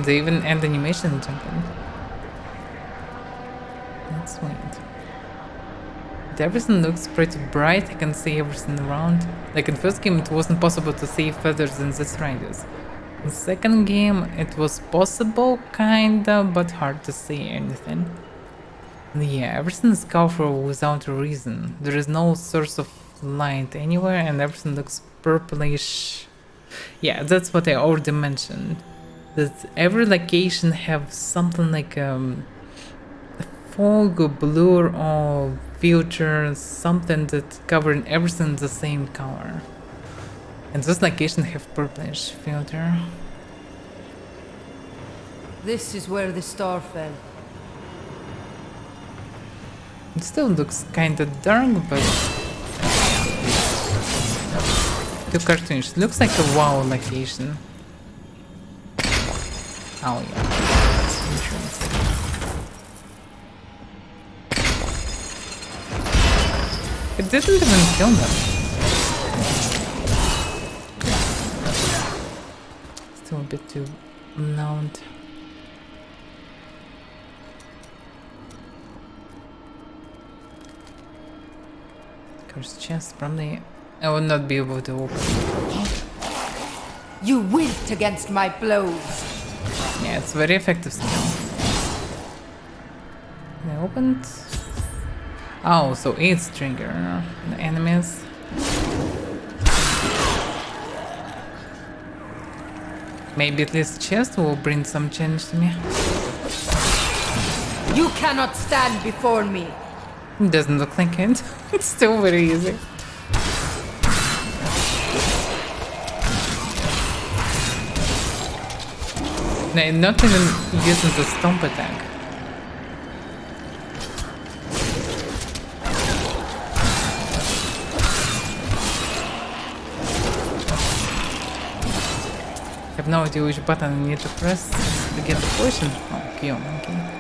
They even add animation jumping. That's sweet. Everything looks pretty bright, I can see everything around. Like in first game it wasn't possible to see feathers in this radius. In second game it was possible kinda, but hard to see anything. And yeah, everything is colorful without a reason. There is no source of light anywhere and everything looks purplish. Yeah, that's what I already mentioned. That every location have something like fog or blur or filter, something that covering everything the same color. And this location have purplish filter. This is where the star fell. It still looks kinda dark, but too cartoonish. Looks like a WoW location. Oh yeah, that's interesting. It didn't even kill them. Still a bit too loud. Cursed chest, probably I will not be able to open it. You winked against my blows. Yeah, it's very effective skill. I opened. Oh, so it's trigger the enemies. Maybe at least chest will bring some change to me. You cannot stand before me. It doesn't look like it. It's still very easy. No, not even using the stomp attack. I have no idea which button I need to press to get the potion. Oh, kill, okay.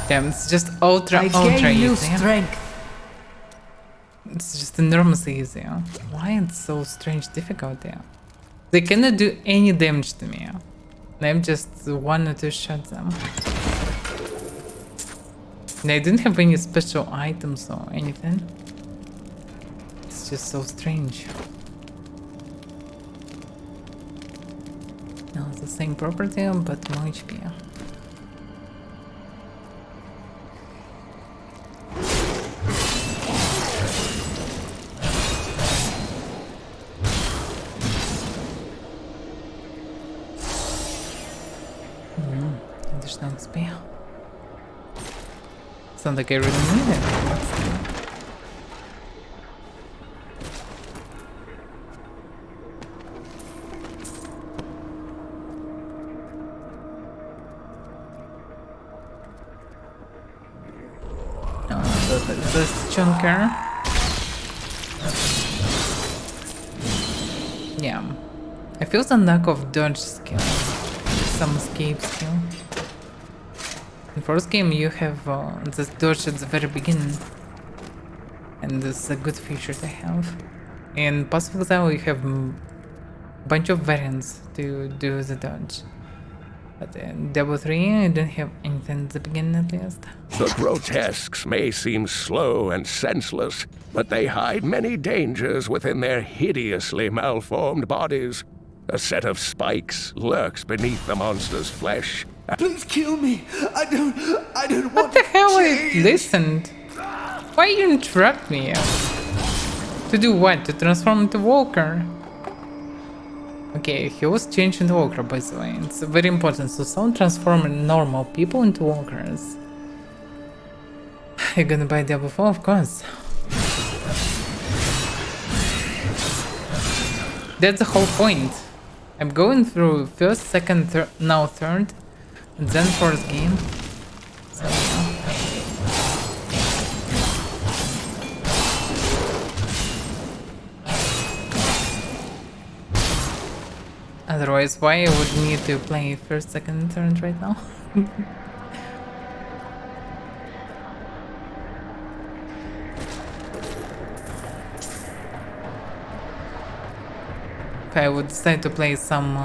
Damn, it's just ultra easy. Strength. It's just enormously easy. Why it's so strange difficult there? They cannot do any damage to me. I'm just wanted to shot them. And I didn't have any special items or anything. It's just so strange. No, it's the same property, but more HP. Additional XP. Sounds like I really need it. This chunker. Yeah. I feel some lack of dodge skill. Some escape skill. In first game you have this dodge at the very beginning. And this is a good feature to have. In Pacific Exile you have a bunch of variants to do the dodge. But in Diablo 3 I didn't have anything at the beginning at least. The grotesques may seem slow and senseless, but they hide many dangers within their hideously malformed bodies. A set of spikes lurks beneath the monster's flesh. Please kill me. I don't want What the hell? I listened. Why you interrupt me? To do what? To transform into Walker? Okay, he was changed into Walker, by the way. It's very important. So don't transform normal people into Walkers. You're gonna buy Diablo 4, of course. That's the whole point. I'm going through first, second, now third, and then fourth game. So, otherwise, why I would need to play first, second, third right now? If I would decide to play some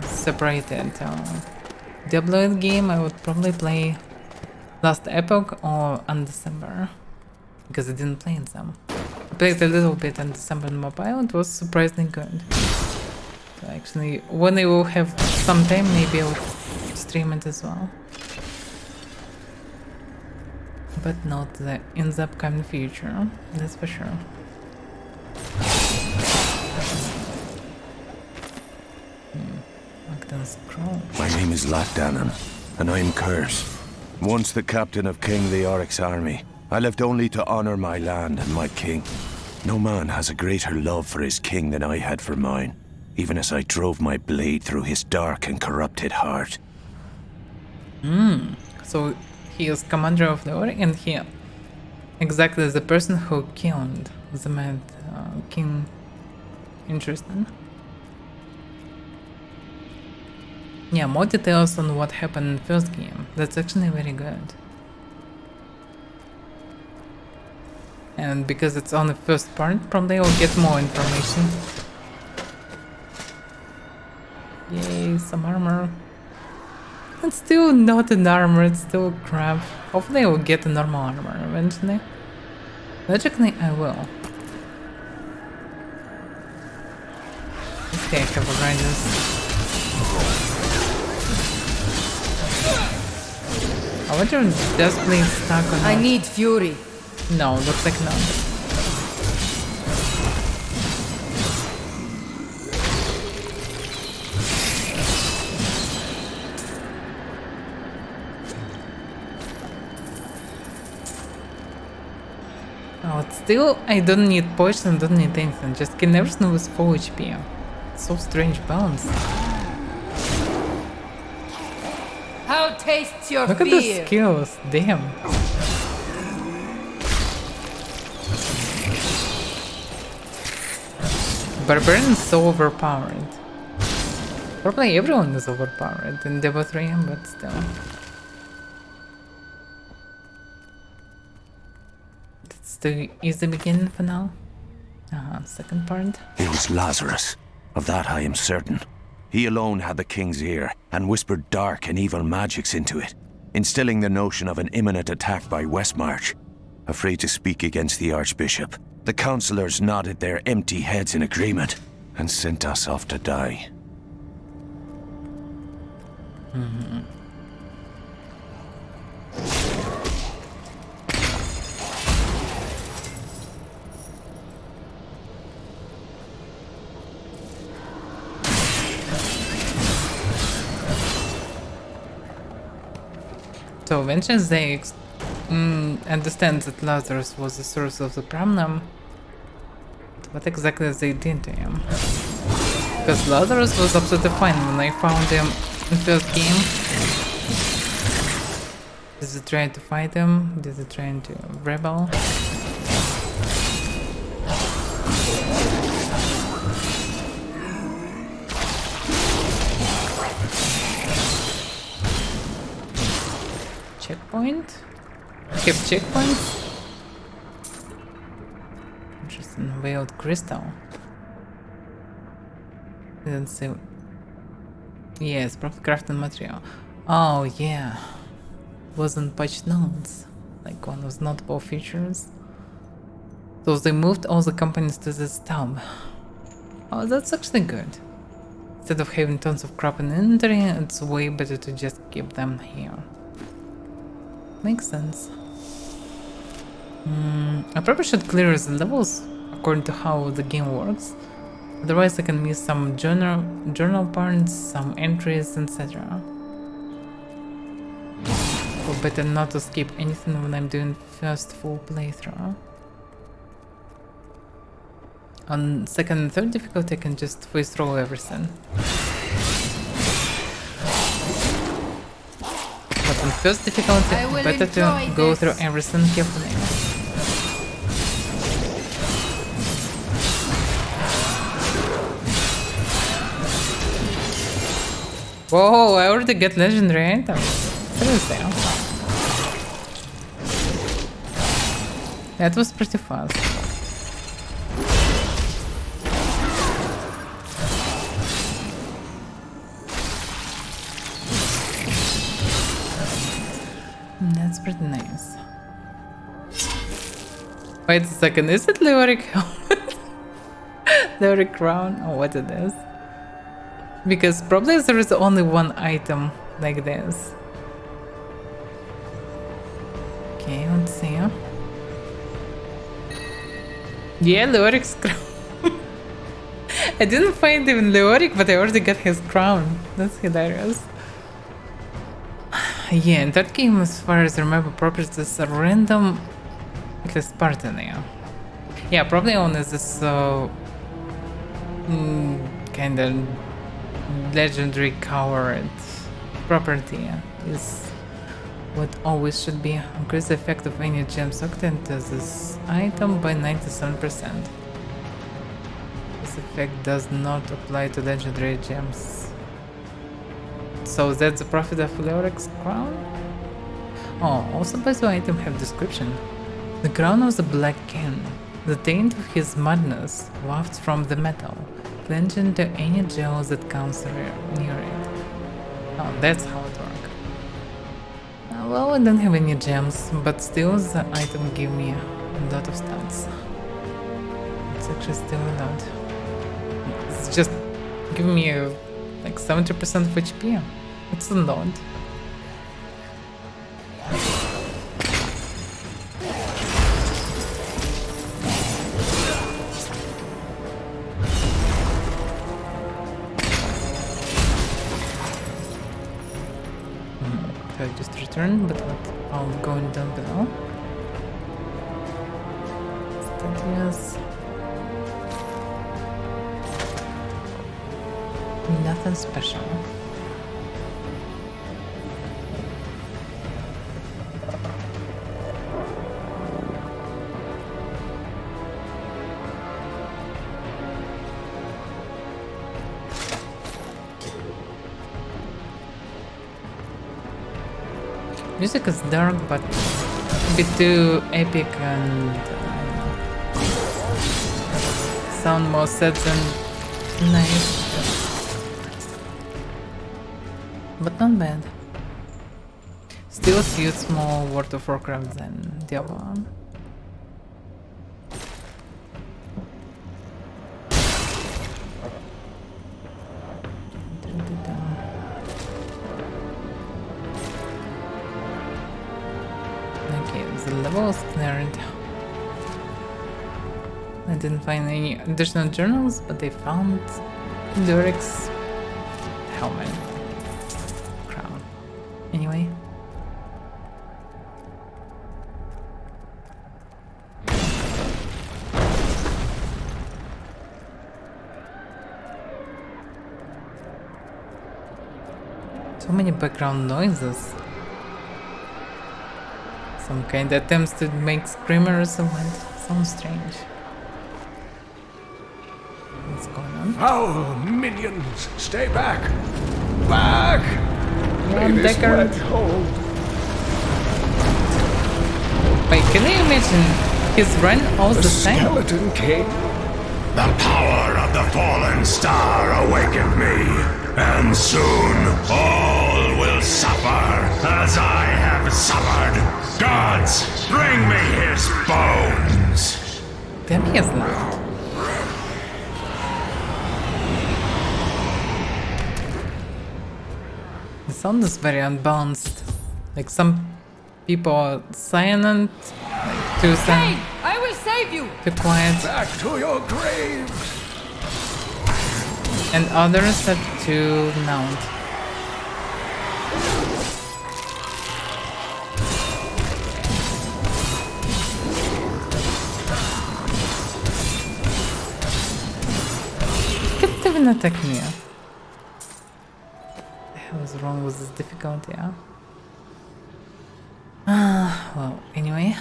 separated Diablo game, I would probably play Last Epoch or Undecember, because I didn't play them. I played a little bit on December on mobile, it was surprisingly good. So actually, when I will have some time, maybe I will stream it as well. But not in the upcoming future, that's for sure. My name is Latdanan, and I am cursed. Once the captain of King Leoric's army, I lived only to honor my land and my king. No man has a greater love for his king than I had for mine, even as I drove my blade through his dark and corrupted heart. So he is commander of Leoric, and he exactly the person who killed the mad king. Interesting. Yeah, more details on what happened in first game. That's actually very good. And because it's on the first part, probably I'll get more information. Yay, some armor. It's still not an armor, it's still crap. Hopefully I will get a normal armor eventually. Logically, I will. Okay, I have a grinders. I wonder if does blade stuck or not. I need fury. No, looks like no. Oh, it's still, I don't need poison, don't need anything, just kill everything with full HP. So strange balance. How tastes your Look fear? at the skills, damn. Barbarian is so overpowered. Probably everyone is overpowered in Diablo 3, but still. It's the easy beginning for now. Second part. It was Lazarus. Of that I am certain. He alone had the king's ear, and whispered dark and evil magics into it, instilling the notion of an imminent attack by Westmarch. Afraid to speak against the Archbishop, the councillors nodded their empty heads in agreement, and sent us off to die. So eventually they understand that Lazarus was the source of the problem. What exactly they did to him? Because Lazarus was absolutely fine when I found him in first game. Did they try to fight him? Did they try to rebel? Checkpoint? Have checkpoints? Interesting. Veiled crystal. Didn't see. Yes, proper crafting material. Oh yeah. Wasn't patch notes. Like one of notable features. So they moved all the companies to this tab. Oh, that's actually good. Instead of having tons of crap in inventory, it's way better to just keep them here. Makes sense. I probably should clear the levels according to how the game works. Otherwise I can miss some journal parts, some entries, etc. So better not to skip anything when I'm doing first full playthrough. On second and third difficulty I can just voice roll everything. But on first difficulty, better to go through everything carefully. Whoa, I already get legendary items. Seriously. That was pretty fast. That's pretty nice. Wait a second, is it Leoric helmet? Leoric crown? Oh, what it is? Because probably there is only one item like this. Okay, let's see. Yeah, Leoric's crown. I didn't find even Leoric, but I already got his crown. That's hilarious. Yeah, in that game, as far as I remember properly, there's a random Spartan there. Yeah, probably only this kind of legendary coward property is what always should be. Increase the effect of any gem soaked into this item by 97%. This effect does not apply to legendary gems. So that's the profit of Leoric's crown? Oh, also by the item have description. The crown of the Black King. The taint of his madness wafts from the metal, plunging to any gel that comes near it. Oh, that's how it works. Well, I don't have any gems, but still the item gave me a lot of stats. It's actually still a lot. It's just giving me like 70% of HP. It's a lot. I just returned, but I'll go down below. Statues. Nothing special. Music is dark, but a bit too epic and sound more sad than nice. But not bad. Still suits more World of Warcraft than Diablo. Okay, the level is cleared. I didn't find any additional journals, but I found Luric's helmet. Anyway. So many background noises. Some kind of attempts to make screamers or what? Sounds strange. What's going on? Foul minions! Stay back! Back! Wait, can you imagine his run all the same? Skeleton King? The power of the fallen star awakened me, and soon all will suffer as I have suffered. Gods, bring me his bones! Damn, he is loud. The sound is very unbalanced. Like some people are silent, like too silent. I will save you. Too quiet. Back to your graves. And others are too loud. even attack me. What the hell is wrong with this difficulty, yeah? Well, anyway.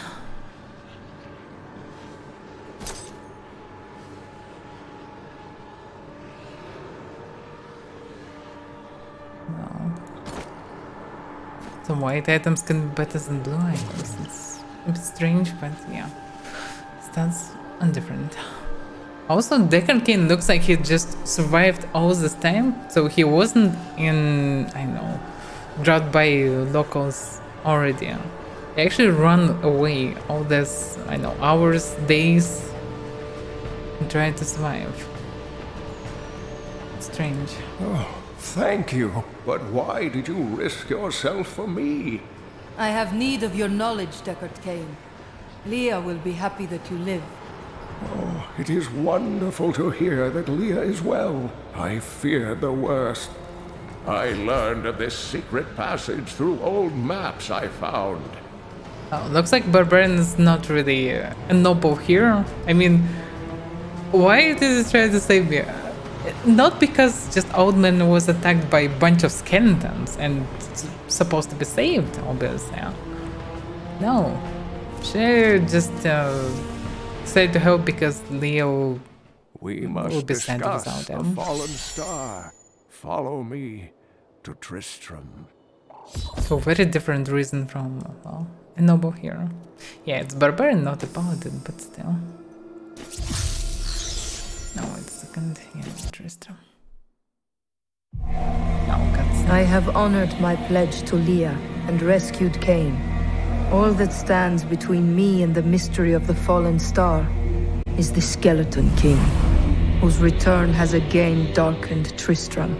No. Some white items can be better than blue items. It's a bit strange, but yeah. That's indifferent. Also, Deckard Cain looks like he just survived all this time, so he wasn't in, I know, dropped by locals already. He actually ran away all this, I know, hours, days, and tried to survive. Strange. Oh, thank you. But why did you risk yourself for me? I have need of your knowledge, Deckard Cain. Leah will be happy that you live. Oh, it is wonderful to hear that Leah is well. I feared the worst. I learned of this secret passage through old maps I found. Oh, looks like Barbarian is not really a noble hero. I mean, why did he try to save me? Not because just old man was attacked by a bunch of skeletons and supposed to be saved, obviously. No. She just said to help because Leo we must be sad discuss without the him. fallen star. Follow me to Tristram. For very different reason from, well, a noble hero. Yeah, it's Barbarian, not a paladin, but still. No, wait a second. Yeah, it's Tristram. I have honored my pledge to Leah and rescued Cain. All that stands between me and the mystery of the fallen star is the Skeleton King, whose return has again darkened Tristram.